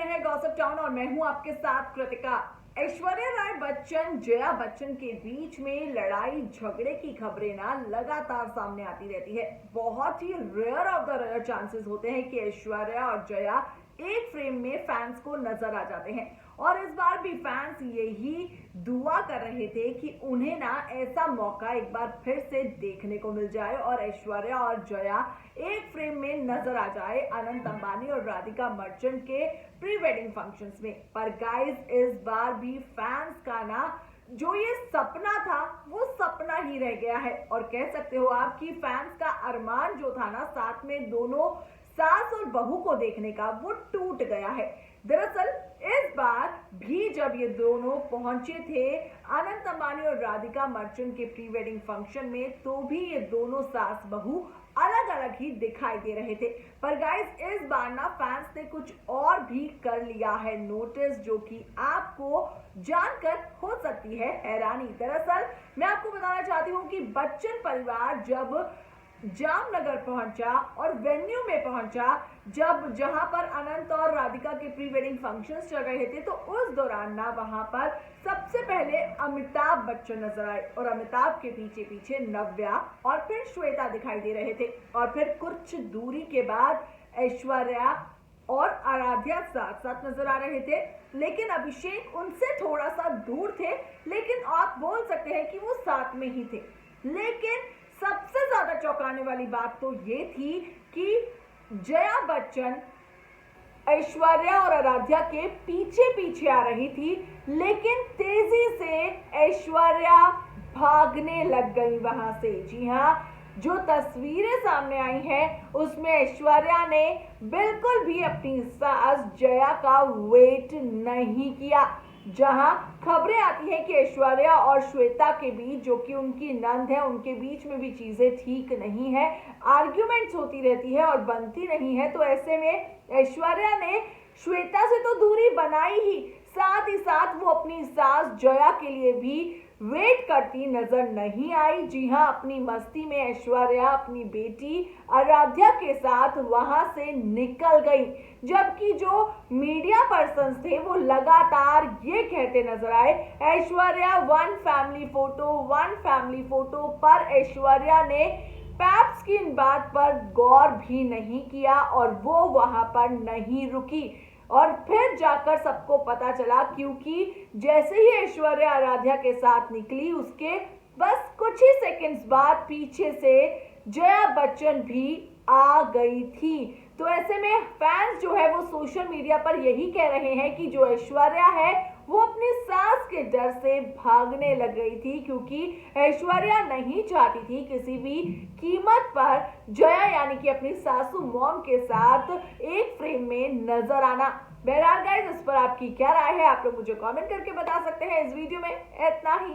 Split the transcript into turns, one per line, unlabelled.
रहे हैं gossip town और मैं हूं आपके साथ कृतिका। ऐश्वर्या राय बच्चन जया बच्चन के बीच में लड़ाई झगड़े की खबरें ना लगातार सामने आती रहती है। बहुत ही rare of the rare chances होते हैं कि ऐश्वर्या और जया एक फ्रेम में फैंस को नजर आ जाते हैं और इस बार भी फैंस यही दुआ कर रहे थे कि उन्हें ना ऐसा मौका एक बार फिर से देखने को मिल जाए और ऐश्वर्या और जया एक फ्रेम में नजर आ जाए अनंत अंबानी और राधिका मर्चेंट के प्री वेडिंग फंक्शंस में। पर गाइस, इस बार भी फैंस का ना जो ये सपना था वो सपना ही रह गया है और कह सकते हो आप कि फैंस का अरमान जो था ना साथ में दोनों सास और बहू को देखने का, वो टूट गया है। दरअसल इस बार भी जब ये दोनों पहुंचे थे अनंत अंबानी और राधिका मर्चेंट के प्री वेडिंग फंक्शन में, तो भी ये दोनों सास बहू अलग अलग ही दिखाई दे रहे थे। पर गाइस, इस बार ना फैंस ने कुछ और भी कर लिया है नोटिस, जो कि आपको जानकर हो सकती है हैरानी। दरअसल मैं आपको बताना चाहती हूँ कि बच्चन परिवार जब जामनगर पहुंचा और वेन्यू में पहुंचा, जहां पर अनंत और राधिका के प्री वेडिंग फंक्शंस चल रहे थे, तो उस दौरान ना वहां पर सबसे पहले अमिताभ बच्चन नजर आए और अमिताभ के पीछे पीछे नव्या और फिर श्वेता दिखाई दे रहे थे और फिर कुछ दूरी के बाद ऐश्वर्या और आराध्या साथ साथ नजर आ रहे थे। लेकिन अभिषेक उनसे थोड़ा सा दूर थे, लेकिन आप बोल सकते हैं कि वो साथ में ही थे। लेकिन सबसे ज्यादा चौंकाने वाली बात तो ये थी कि जया बच्चन ऐश्वर्या और आराध्या के पीछे पीछे आ रही थी, लेकिन तेजी से ऐश्वर्या भागने लग गई वहां से। जी हाँ, जो तस्वीरें सामने आई हैं उसमें ऐश्वर्या ने बिल्कुल भी अपनी सास जया का वेट नहीं किया। जहां खबरें आती हैं कि ऐश्वर्या और श्वेता के बीच, जो कि उनकी नंद है, उनके बीच में भी चीजें ठीक नहीं है, आर्ग्यूमेंट्स होती रहती है और बनती नहीं है। तो ऐसे में ऐश्वर्या ने श्वेता से तो दूरी बनाई ही, साथ ही साथ वो अपनी सास जया के लिए भी वेट करती नजर नहीं आई। जी हाँ, अपनी मस्ती में ऐश्वर्या अपनी बेटी आराध्या के साथ वहां से निकल गई, जबकि जो मीडिया पर्सन्स थे वो लगातार ये कहते नजर आए, ऐश्वर्या वन फैमिली फोटो। पर ऐश्वर्या ने पैप्स की इन बात पर गौर भी नहीं किया और वो वहां पर नहीं रुकी। और फिर जाकर सबको पता चला, क्योंकि जैसे ही ऐश्वर्या आराध्या के साथ निकली उसके बस कुछ ही सेकंड्स बाद पीछे से जया बच्चन भी आ गई थी। तो ऐसे में फैंस जो है वो सोशल मीडिया पर यही कह रहे हैं कि जो ऐश्वर्या है वो अपनी सास के डर से भागने लग गई थी, क्योंकि ऐश्वर्या नहीं चाहती थी किसी भी कीमत पर जया यानी कि अपनी सासू मॉम के साथ एक फ्रेम में नजर आना। बहरहाल गाइस, इस पर आपकी क्या राय है आप लोग मुझे कमेंट करके बता सकते हैं। इस वीडियो में इतना ही।